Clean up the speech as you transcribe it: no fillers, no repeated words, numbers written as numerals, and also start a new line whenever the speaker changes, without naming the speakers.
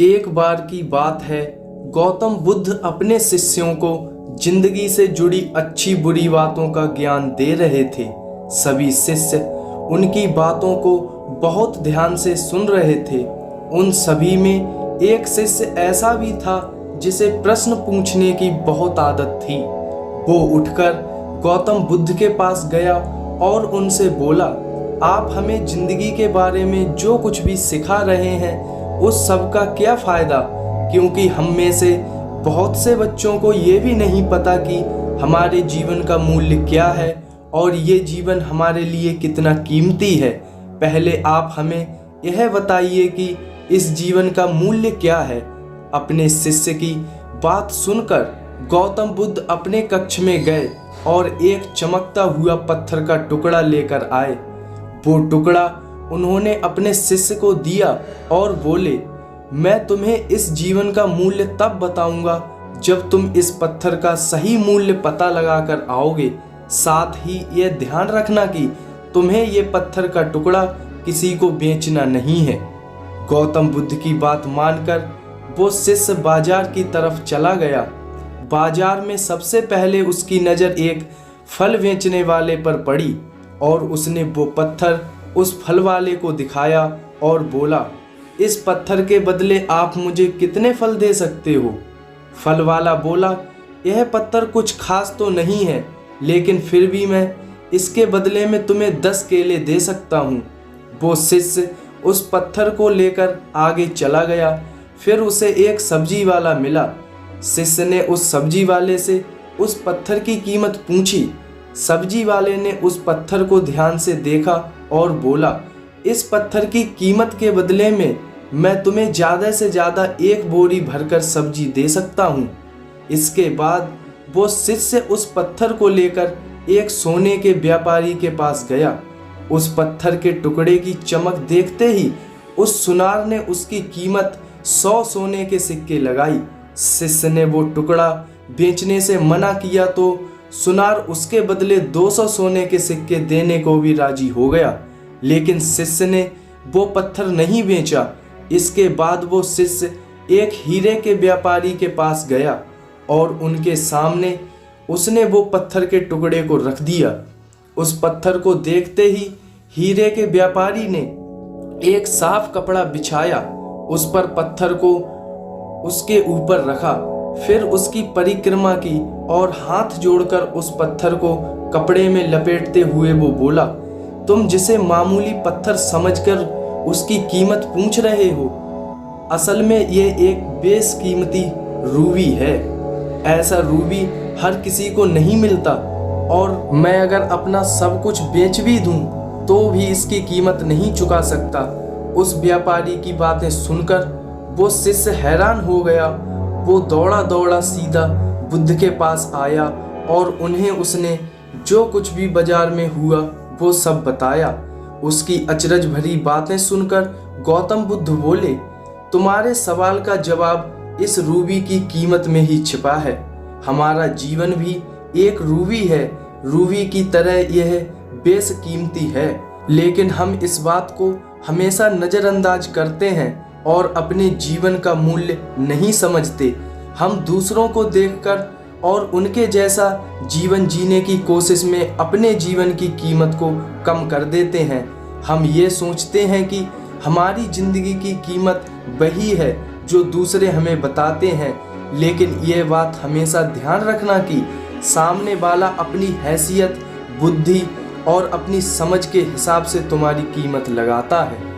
एक बार की बात है, गौतम बुद्ध अपने शिष्यों को जिंदगी से जुड़ी अच्छी बुरी बातों का ज्ञान दे रहे थे। सभी शिष्य उनकी बातों को बहुत ध्यान से सुन रहे थे। उन सभी में एक शिष्य ऐसा भी था जिसे प्रश्न पूछने की बहुत आदत थी। वो उठकर गौतम बुद्ध के पास गया और उनसे बोला, आप हमें जिंदगी के बारे में जो कुछ भी सिखा रहे हैं उस सब का क्या फ़ायदा, क्योंकि हम में से बहुत से बच्चों को ये भी नहीं पता कि हमारे जीवन का मूल्य क्या है और ये जीवन हमारे लिए कितना कीमती है। पहले आप हमें यह बताइए कि इस जीवन का मूल्य क्या है। अपने शिष्य की बात सुनकर गौतम बुद्ध अपने कक्ष में गए और एक चमकता हुआ पत्थर का टुकड़ा लेकर आए। वो टुकड़ा उन्होंने अपने शिष्य को दिया और बोले, मैं तुम्हें इस जीवन का मूल्य तब बताऊंगा जब तुम इस पत्थर का सही मूल्य पता लगाकर आओगे। साथ ही यह ध्यान रखना कि तुम्हें ये पत्थर का टुकड़ा किसी को बेचना नहीं है। गौतम बुद्ध की बात मानकर वो शिष्य बाजार की तरफ चला गया। बाजार में सबसे पहले उसकी नज़र एक फल बेचने वाले पर पड़ी और उसने वो पत्थर उस फल वाले को दिखाया और बोला, इस पत्थर के बदले आप मुझे कितने फल दे सकते हो? फल वाला बोला, यह पत्थर कुछ खास तो नहीं है, लेकिन फिर भी मैं इसके बदले में तुम्हें 10 केले दे सकता हूँ। वो शिष्य उस पत्थर को लेकर आगे चला गया। फिर उसे एक सब्जी वाला मिला। शिष्य ने उस सब्जी वाले से उस पत्थर की कीमत पूछी। सब्जी वाले ने उस पत्थर को ध्यान से देखा और बोला, इस पत्थर की कीमत के बदले में मैं तुम्हें ज़्यादा से ज़्यादा 1 बोरी भरकर सब्जी दे सकता हूँ। इसके बाद वो शिष्य उस पत्थर को लेकर एक सोने के व्यापारी के पास गया। उस पत्थर के टुकड़े की चमक देखते ही उस सुनार ने उसकी कीमत 100 सोने के सिक्के लगाई। शिष्य ने वो टुकड़ा बेचने से मना किया तो सुनार उसके बदले 200 सोने के सिक्के देने को भी राजी हो गया, लेकिन शिष्य ने वो पत्थर नहीं बेचा। इसके बाद वो शिष्य एक हीरे के व्यापारी के पास गया और उनके सामने उसने वो पत्थर के टुकड़े को रख दिया। उस पत्थर को देखते ही हीरे के व्यापारी ने एक साफ कपड़ा बिछाया, उस पर पत्थर को उसके ऊपर रखा, फिर उसकी परिक्रमा की और हाथ जोड़कर उस पत्थर को कपड़े में लपेटते हुए वो बोला, तुम जिसे मामूली पत्थर समझकर उसकी कीमत पूछ रहे हो, असल में ये एक बेशकीमती रूबी है। ऐसा रूबी हर किसी को नहीं मिलता और मैं अगर अपना सब कुछ बेच भी दूं तो भी इसकी कीमत नहीं चुका सकता। उस व्यापारी की बातें सुनकर वो शिष्य हैरान हो गया। वो दौड़ा दौड़ा सीधा बुद्ध के पास आया और उन्हें उसने जो कुछ भी बाजार में हुआ वो सब बताया। उसकी अचरज भरी बातें सुनकर गौतम बुद्ध बोले, तुम्हारे सवाल का जवाब इस रूबी की कीमत में ही छिपा है। हमारा जीवन भी एक रूबी है। रूबी की तरह यह बेशकीमती है, लेकिन हम इस बात को हमेशा नज़रअंदाज करते हैं और अपने जीवन का मूल्य नहीं समझते। हम दूसरों को देखकर और उनके जैसा जीवन जीने की कोशिश में अपने जीवन की कीमत को कम कर देते हैं। हम ये सोचते हैं कि हमारी ज़िंदगी की कीमत वही है जो दूसरे हमें बताते हैं, लेकिन ये बात हमेशा ध्यान रखना कि सामने वाला अपनी हैसियत, बुद्धि और अपनी समझ के हिसाब से तुम्हारी कीमत लगाता है।